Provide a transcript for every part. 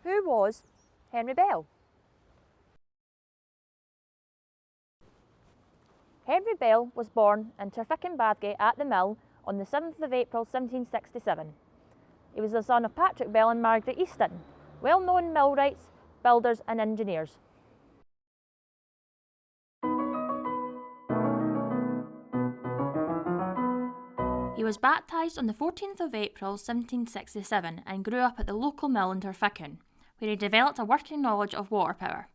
Who was Henry Bell? Henry Bell was born in Torphicen Bathgate at the Mill on the 7th of April 1767. He was the son of Patrick Bell and Margaret Easton, well-known millwrights, builders and engineers. He was baptised on the 14th of April 1767 and grew up at the local mill in Torphicen, where he developed a working knowledge of water power.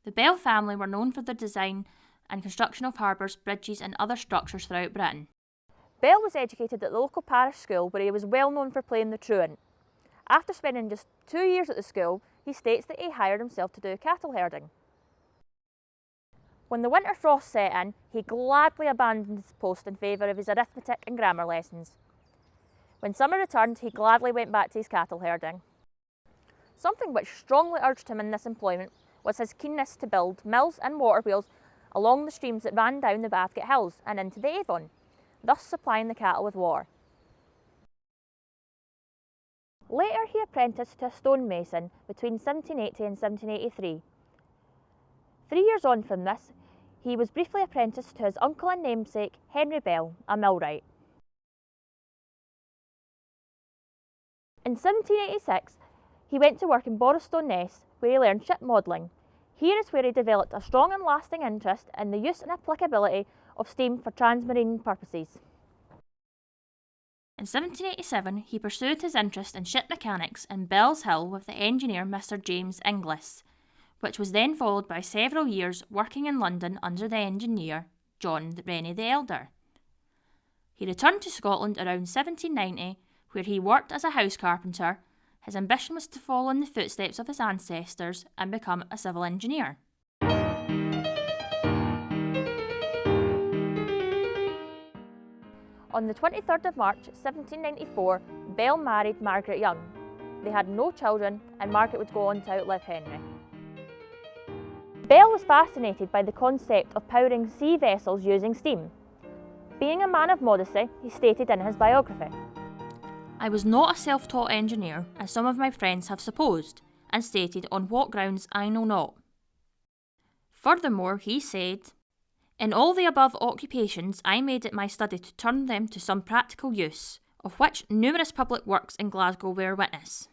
The Bell family were known for their design and construction of harbours, bridges and other structures throughout Britain. Bell was educated at the local parish school where he was well known for playing the truant. After spending just 2 years at the school, he states that he hired himself to do cattle herding. When the winter frost set in, he gladly abandoned his post in favour of his arithmetic and grammar lessons. When summer returned, he gladly went back to his cattle herding. Something which strongly urged him in this employment was his keenness to build mills and water wheels along the streams that ran down the Bathgate Hills and into the Avon, thus supplying the cattle with water. Later he apprenticed to a stonemason between 1780 and 1783. 3 years on from this, he was briefly apprenticed to his uncle and namesake Henry Bell, a millwright. In 1786, he went to work in Boroughstoness, where he learned ship modelling. Here is where he developed a strong and lasting interest in the use and applicability of steam for transmarine purposes. In 1787, he pursued his interest in ship mechanics in Bell's Hill with the engineer Mr. James Inglis, which was then followed by several years working in London under the engineer John Rennie the Elder. He returned to Scotland around 1790, where he worked as a house carpenter. His ambition was to follow in the footsteps of his ancestors and become a civil engineer. On the 23rd of March 1794, Bell married Margaret Young. They had no children and Margaret would go on to outlive Henry. Bell was fascinated by the concept of powering sea vessels using steam. Being a man of modesty, he stated in his biography, "I was not a self-taught engineer, as some of my friends have supposed, and stated on what grounds I know not." Furthermore, he said, "In all the above occupations I made it my study to turn them to some practical use, of which numerous public works in Glasgow bear witness."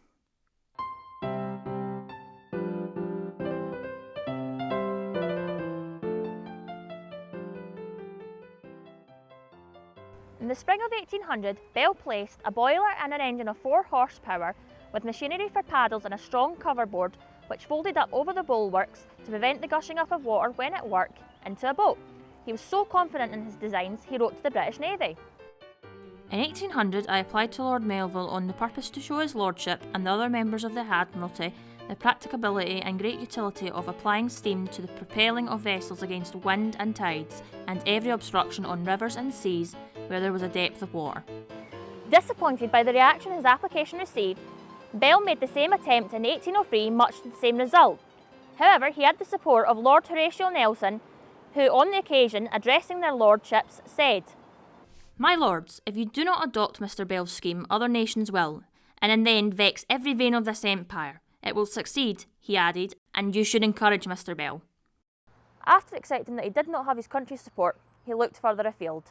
In the spring of 1800, Bell placed a boiler and an engine of 4 horsepower with machinery for paddles and a strong coverboard which folded up over the bulwarks to prevent the gushing up of water when at work into a boat. He was so confident in his designs, he wrote to the British Navy. In 1800, I applied to Lord Melville on the purpose to show his lordship and the other members of the Admiralty the practicability and great utility of applying steam to the propelling of vessels against wind and tides, and every obstruction on rivers and seas where there was a depth of water. Disappointed by the reaction his application received, Bell made the same attempt in 1803, much to the same result. However, he had the support of Lord Horatio Nelson, who on the occasion, addressing their lordships, said, "My lords, if you do not adopt Mr. Bell's scheme, other nations will, and in the end vex every vein of this empire. It will succeed," he added, "and you should encourage Mr. Bell." After accepting that he did not have his country's support, he looked further afield.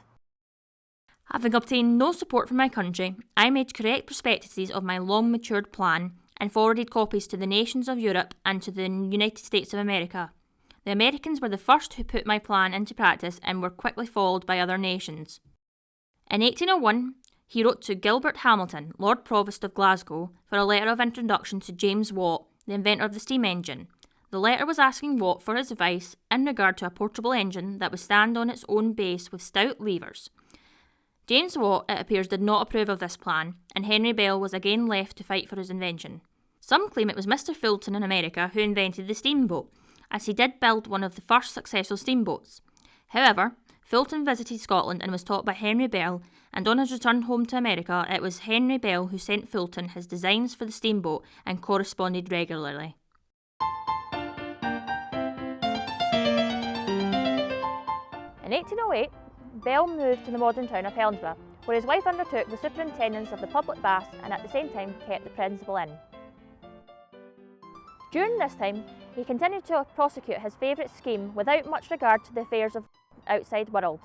Having obtained no support from my country, I made correct prospectuses of my long-matured plan and forwarded copies to the nations of Europe and to the United States of America. The Americans were the first who put my plan into practice and were quickly followed by other nations. In 1801, he wrote to Gilbert Hamilton, Lord Provost of Glasgow, for a letter of introduction to James Watt, the inventor of the steam engine. The letter was asking Watt for his advice in regard to a portable engine that would stand on its own base with stout levers. James Watt, it appears, did not approve of this plan, and Henry Bell was again left to fight for his invention. Some claim it was Mr. Fulton in America who invented the steamboat, as he did build one of the first successful steamboats. However, Fulton visited Scotland and was taught by Henry Bell, and on his return home to America, it was Henry Bell who sent Fulton his designs for the steamboat and corresponded regularly. In 1808, Bell moved to the modern town of Helensburgh, where his wife undertook the superintendence of the public baths and at the same time kept the principal inn. During this time, he continued to prosecute his favourite scheme without much regard to the affairs of the outside world.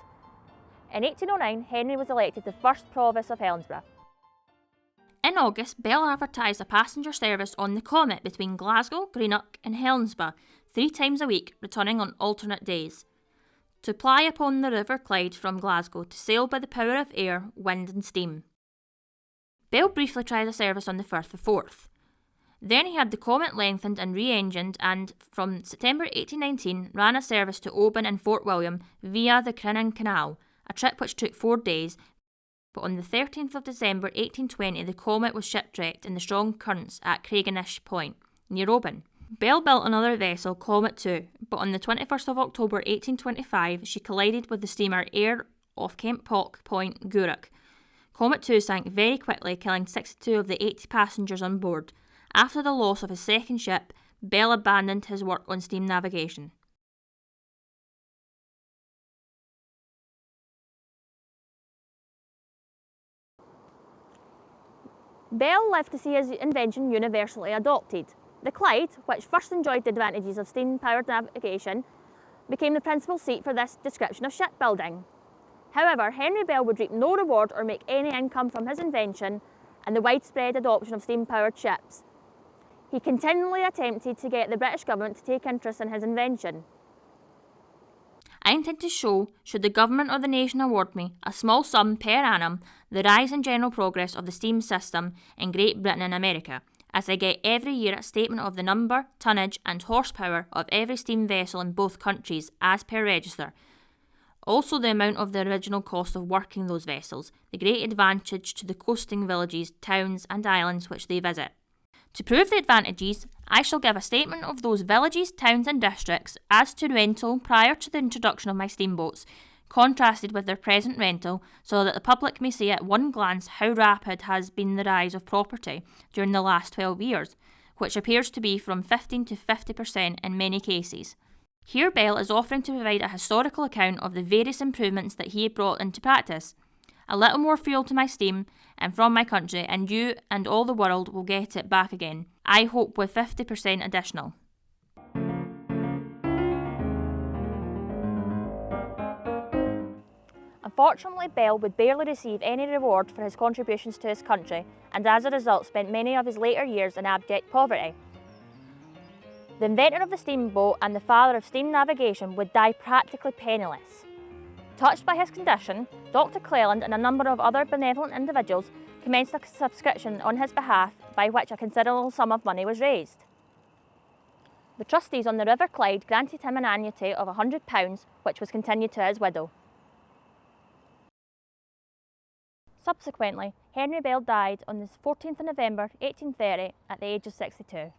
In 1809, Henry was elected the first Provost of Helensburgh. In August, Bell advertised a passenger service on the Comet between Glasgow, Greenock and Helensburgh 3 times a week, returning on alternate days, to ply upon the River Clyde from Glasgow to sail by the power of air, wind and steam. Bell briefly tried a service on the Firth of Forth. Then he had the Comet lengthened and re-engined and, from September 1819, ran a service to Oban and Fort William via the Crinan Canal, a trip which took 4 days, but on the 13th of December 1820 the Comet was shipwrecked in the strong currents at Craiganish Point, near Oban. Bell built another vessel, Comet II, but on the 21st of October 1825 she collided with the steamer Ayr off Kemppock Point, Gourock. Comet II sank very quickly, killing 62 of the 80 passengers on board. After the loss of his second ship, Bell abandoned his work on steam navigation. Bell lived to see his invention universally adopted. The Clyde, which first enjoyed the advantages of steam-powered navigation, became the principal seat for this description of shipbuilding. However, Henry Bell would reap no reward or make any income from his invention and the widespread adoption of steam-powered ships. He continually attempted to get the British government to take interest in his invention. I intend to show, should the government or the nation award me a small sum per annum, the rise and general progress of the steam system in Great Britain and America, as I get every year a statement of the number, tonnage and horsepower of every steam vessel in both countries as per register. Also the amount of the original cost of working those vessels, the great advantage to the coasting villages, towns and islands which they visit. To prove the advantages, I shall give a statement of those villages, towns and districts as to rental prior to the introduction of my steamboats, contrasted with their present rental, so that the public may see at one glance how rapid has been the rise of property during the last 12 years, which appears to be from 15 to 50% in many cases. Here Bell is offering to provide a historical account of the various improvements that he brought into practice. A little more fuel to my steam and from my country, and you and all the world will get it back again, I hope with 50% additional. Unfortunately, Bell would barely receive any reward for his contributions to his country, and as a result spent many of his later years in abject poverty. The inventor of the steamboat and the father of steam navigation would die practically penniless. Touched by his condition, Dr. Cleland and a number of other benevolent individuals commenced a subscription on his behalf by which a considerable sum of money was raised. The trustees on the River Clyde granted him an annuity of £100, which was continued to his widow. Subsequently, Henry Bell died on the 14th of November 1830 at the age of 62.